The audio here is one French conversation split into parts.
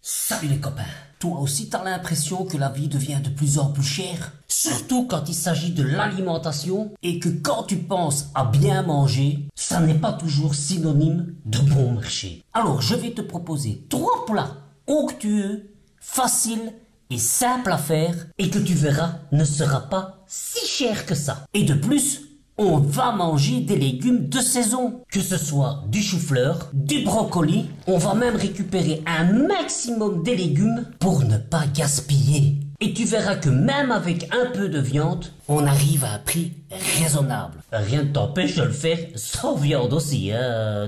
Salut les copains. Toi aussi t'as l'impression que la vie devient de plus en plus chère? Surtout quand il s'agit de l'alimentation et que quand tu penses à bien manger, ça n'est pas toujours synonyme de bon marché. Alors je vais te proposer 3 plats onctueux, faciles et simples à faire et que tu verras ne sera pas si cher que ça. Et de plus, on va manger des légumes de saison, que ce soit du chou-fleur, du brocoli. On va même récupérer un maximum des légumes pour ne pas gaspiller. Et tu verras que même avec un peu de viande, on arrive à un prix raisonnable. Rien ne t'empêche de le faire sans viande aussi.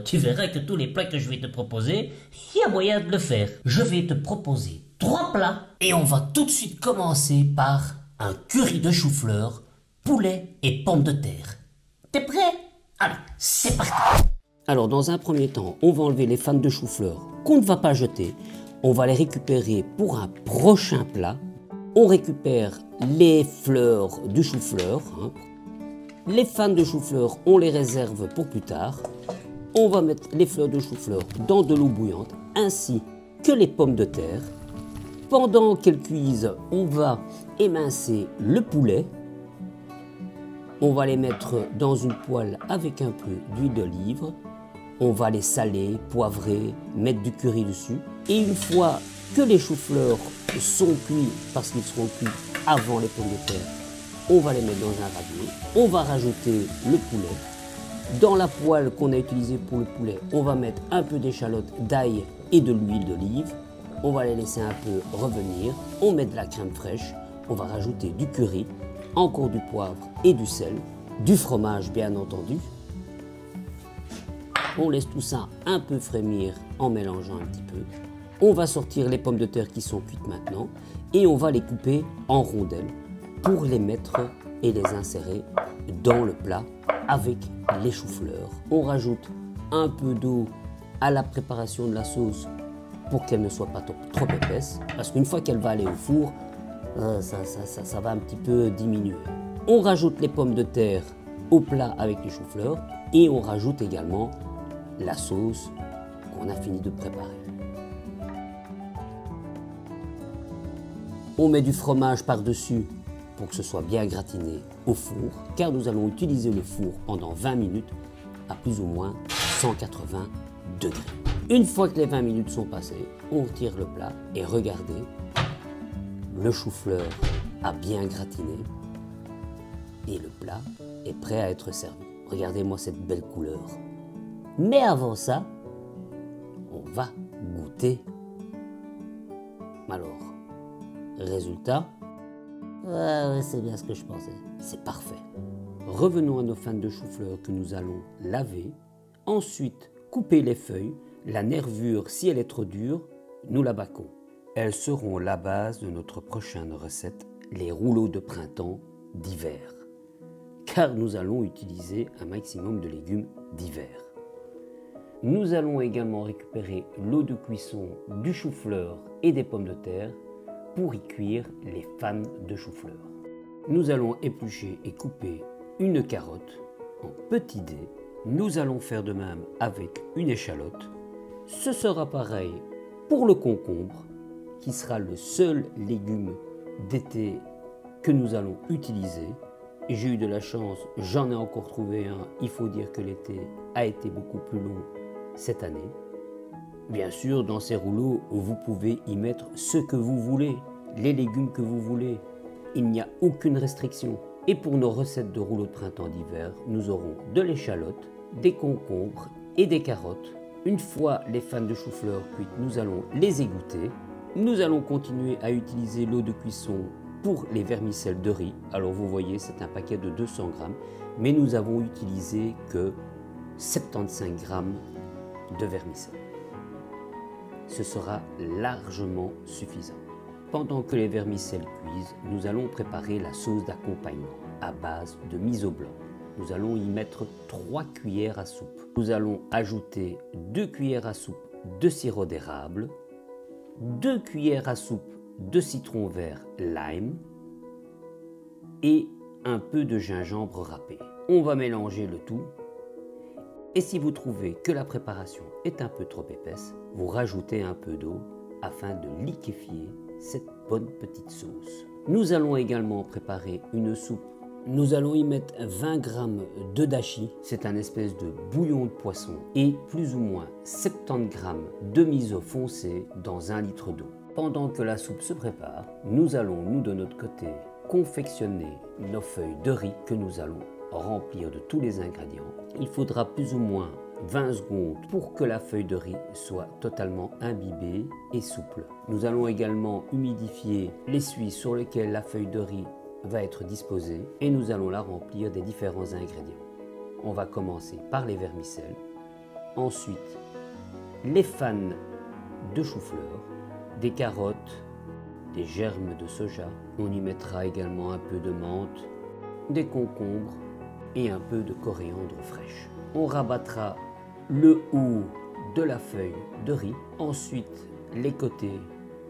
Tu verras que tous les plats que je vais te proposer, il y a moyen de le faire. Je vais te proposer 3 plats et on va tout de suite commencer par un curry de chou-fleur, poulet et pommes de terre. T'es prêt? Allez, c'est parti. Alors dans un premier temps, on va enlever les fans de chou-fleur qu'on ne va pas jeter. On va les récupérer pour un prochain plat. On récupère les fleurs du chou-fleur. Les fans de chou-fleur, on les réserve pour plus tard. On va mettre les fleurs de chou-fleur dans de l'eau bouillante, ainsi que les pommes de terre. Pendant qu'elles cuisent, on va émincer le poulet. On va les mettre dans une poêle avec un peu d'huile d'olive. On va les saler, poivrer, mettre du curry dessus. Et une fois que les choux-fleurs sont cuits, parce qu'ils seront cuits avant les pommes de terre, on va les mettre dans un ravier. On va rajouter le poulet. Dans la poêle qu'on a utilisée pour le poulet, on va mettre un peu d'échalote, d'ail et de l'huile d'olive. On va les laisser un peu revenir. On met de la crème fraîche. On va rajouter du curry, encore du poivre et du sel, du fromage bien entendu. On laisse tout ça un peu frémir en mélangeant un petit peu. On va sortir les pommes de terre qui sont cuites maintenant et on va les couper en rondelles pour les mettre et les insérer dans le plat avec les choux-fleurs. On rajoute un peu d'eau à la préparation de la sauce pour qu'elle ne soit pas trop épaisse, parce qu'une fois qu'elle va aller au four, ça va un petit peu diminuer. On rajoute les pommes de terre au plat avec les choux-fleurs et on rajoute également la sauce qu'on a fini de préparer. On met du fromage par-dessus pour que ce soit bien gratiné au four, car nous allons utiliser le four pendant 20 minutes à plus ou moins 180 degrés. Une fois que les 20 minutes sont passées, on retire le plat et regardez, le chou-fleur a bien gratiné et le plat est prêt à être servi. Regardez-moi cette belle couleur. Mais avant ça, on va goûter. Alors, résultat, ouais, c'est bien ce que je pensais. C'est parfait. Revenons à nos fans de chou-fleur que nous allons laver. Ensuite, couper les feuilles. La nervure, si elle est trop dure, nous la bâquons. Elles seront la base de notre prochaine recette, les rouleaux de printemps d'hiver. Car nous allons utiliser un maximum de légumes d'hiver. Nous allons également récupérer l'eau de cuisson du chou-fleur et des pommes de terre pour y cuire les fans de chou-fleur. Nous allons éplucher et couper une carotte en petits dés. Nous allons faire de même avec une échalote. Ce sera pareil pour le concombre, qui sera le seul légume d'été que nous allons utiliser. J'ai eu de la chance, j'en ai encore trouvé un. Il faut dire que l'été a été beaucoup plus long cette année. Bien sûr, dans ces rouleaux, vous pouvez y mettre ce que vous voulez, les légumes que vous voulez. Il n'y a aucune restriction. Et pour nos recettes de rouleaux de printemps d'hiver, nous aurons de l'échalote, des concombres et des carottes. Une fois les fans de chou-fleur cuites, nous allons les égoutter. Nous allons continuer à utiliser l'eau de cuisson pour les vermicelles de riz. Alors vous voyez, c'est un paquet de 200 grammes, mais nous avons utilisé que 75 grammes de vermicelles. Ce sera largement suffisant. Pendant que les vermicelles cuisent, nous allons préparer la sauce d'accompagnement à base de miso blanc. Nous allons y mettre 3 cuillères à soupe. Nous allons ajouter 2 cuillères à soupe de sirop d'érable, 2 cuillères à soupe de citron vert lime et un peu de gingembre râpé. On va mélanger le tout et si vous trouvez que la préparation est un peu trop épaisse, vous rajoutez un peu d'eau afin de liquéfier cette bonne petite sauce. Nous allons également préparer une soupe. Nous allons y mettre 20 g de dashi, c'est un espèce de bouillon de poisson, et plus ou moins 70 g de miso foncé dans 1 litre d'eau. Pendant que la soupe se prépare, nous allons, nous de notre côté, confectionner nos feuilles de riz que nous allons remplir de tous les ingrédients. Il faudra plus ou moins 20 secondes pour que la feuille de riz soit totalement imbibée et souple. Nous allons également humidifier l'essuie sur lequel la feuille de riz va être disposée et nous allons la remplir des différents ingrédients. On va commencer par les vermicelles, ensuite les fans de chou-fleur, des carottes, des germes de soja. On y mettra également un peu de menthe, des concombres et un peu de coriandre fraîche. On rabattra le haut de la feuille de riz, ensuite les côtés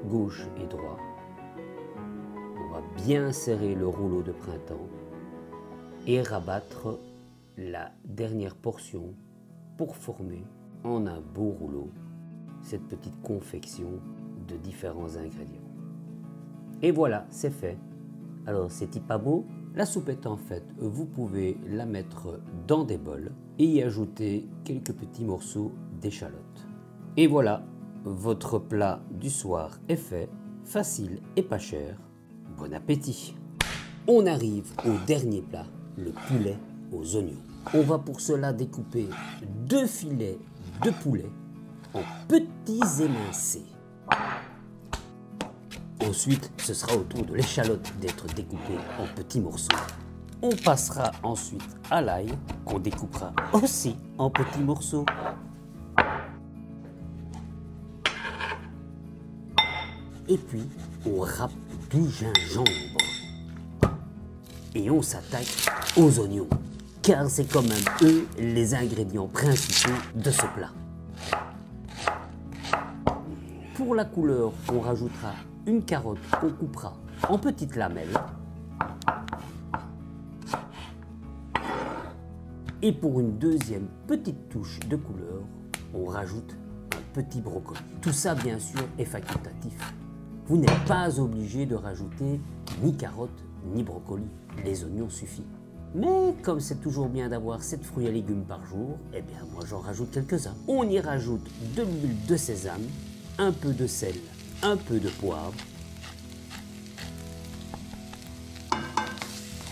gauche et droit. On va bien serrer le rouleau de printemps et rabattre la dernière portion pour former en un beau rouleau cette petite confection de différents ingrédients. Et voilà, c'est fait. Alors, c'est-il pas beau? La soupe étant faite, vous pouvez la mettre dans des bols et y ajouter quelques petits morceaux d'échalote. Et voilà, votre plat du soir est fait, facile et pas cher. Bon appétit! On arrive au dernier plat, le poulet aux oignons. On va pour cela découper 2 filets de poulet en petits émincés. Ensuite, ce sera au tour de l'échalote d'être découpée en petits morceaux. On passera ensuite à l'ail, qu'on découpera aussi en petits morceaux. Et puis, on râpe du gingembre. Et on s'attaque aux oignons, car c'est quand même eux les ingrédients principaux de ce plat. Pour la couleur, on rajoutera une carotte qu'on coupera en petites lamelles. Et pour une deuxième petite touche de couleur, on rajoute un petit brocoli. Tout ça, bien sûr, est facultatif. Vous n'êtes pas obligé de rajouter ni carottes ni brocoli. Les oignons suffisent. Mais comme c'est toujours bien d'avoir 7 fruits et légumes par jour, eh bien moi j'en rajoute quelques-uns. On y rajoute de l'huile de sésame, un peu de sel, un peu de poivre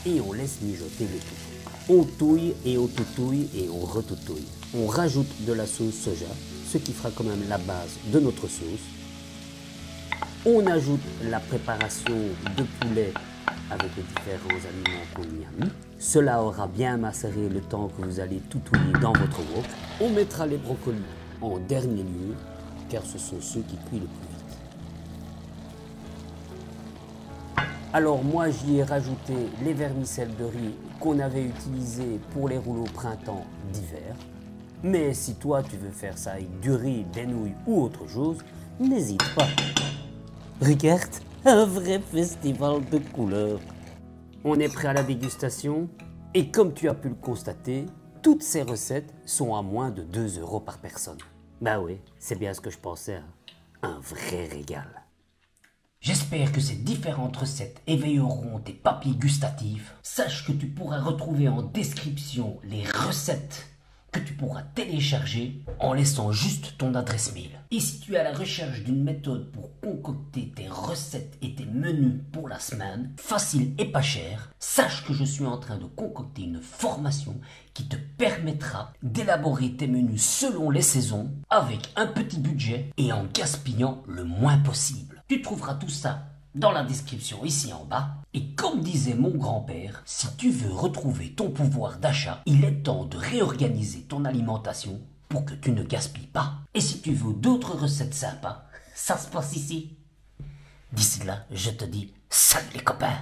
et on laisse mijoter le tout. On touille et on toutouille et on retoutouille. On rajoute de la sauce soja, ce qui fera quand même la base de notre sauce. On ajoute la préparation de poulet avec les différents aliments qu'on y a mis. Cela aura bien macéré le temps que vous allez toutouiller dans votre wok. On mettra les brocolis en dernier lieu, car ce sont ceux qui cuisent le plus vite. Alors moi j'y ai rajouté les vermicelles de riz qu'on avait utilisées pour les rouleaux printemps d'hiver. Mais si toi tu veux faire ça avec du riz, des nouilles ou autre chose, n'hésite pas. Regarde, un vrai festival de couleurs. On est prêt à la dégustation et comme tu as pu le constater, toutes ces recettes sont à moins de 2 € par personne. Bah oui, c'est bien ce que je pensais, hein. Un vrai régal. J'espère que ces différentes recettes éveilleront tes papilles gustatives. Sache que tu pourras retrouver en description les recettes que tu pourras télécharger en laissant juste ton adresse mail. Et si tu es à la recherche d'une méthode pour concocter tes recettes et tes menus pour la semaine, facile et pas cher, sache que je suis en train de concocter une formation qui te permettra d'élaborer tes menus selon les saisons, avec un petit budget et en gaspillant le moins possible. Tu trouveras tout ça dans la description ici en bas. Et comme disait mon grand-père, si tu veux retrouver ton pouvoir d'achat, il est temps de réorganiser ton alimentation pour que tu ne gaspilles pas. Et si tu veux d'autres recettes sympas, ça se passe ici. D'ici là, je te dis salut les copains!